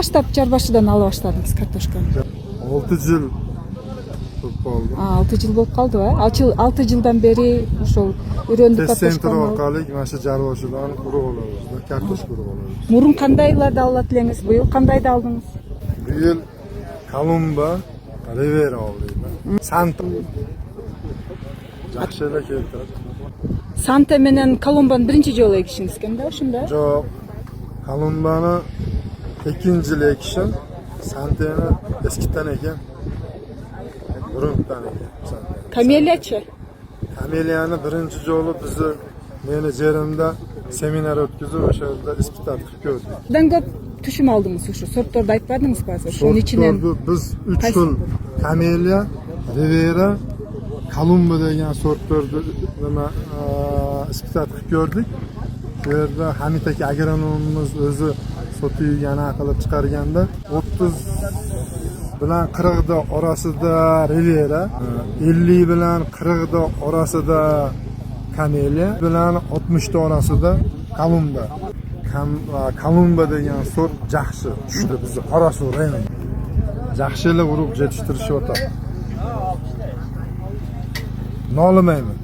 баштап жар башыдан ала баштадыңыз картошканы? 6 жыл bo'lib qoldi. 6 жыл болуп калдыбы? 6 жылдан бери ошол үйрөндүк Test center картошканы. orqali mana shu jar boshidan urug' olamiz, kartoshka urug' olamiz. Мурун кандайларды алат элеңиз? Быйыл кандайды алдыңыз? Bu yil Kolumba, Rivera oldik. Santa. Yaxshi ela keltirdi. Санте менен Колумбаны биринчи жолу экишиңиз экен да ошондо? Yo'q. Kolumbani ikkinchi yil ekishim, Santani eskidan ekan. Burundan ekan. Камелиячы? Kameliyani birinchi joli bizni menejerimda seminar o'tkazib o'sha yerda ispitat qilib ko'rdik. Абдан көп түшүм алдыңыз ушу сортторду айтпадыңызбы азыр? Ошонун ичинен Sortlarni biz 3 xil Kameliya, Rivera, Kolumba degan sortlarni nima ispitat qilib ko'rdik. Bu yerda Hamid aka agronomimiz o'zi sotuvgani qilib chiqarganda 30 bilan 40 da orasida Rivera, 50 bilan 40 da orasida Kameliya bilan 60 da orasida Kolumba. Kolumba degan sort yaxshi tushdi bizni Qorasuv rayoni. Yaxshilar urug' yetishtirishyapti. Nolimayman.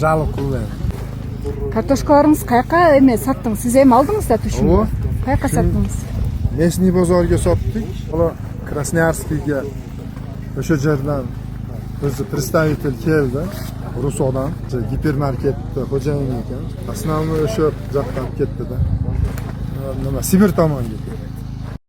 Jaliq qilmayman. картошкаларыңыз каяка эме саттыңыз? Сиз эми алдыңыз да түшүмдү? Ооба. Каяка саттыңыз? Местный bozorga sotdik. Ola Krasnoyarskiyga o'sha yerdan bizni представитель keldi. Rusodan, gipermarketda xo'jayin ekan. Основной o'sha yoqqa olib ketdi-da. Nima Sibir tomonga.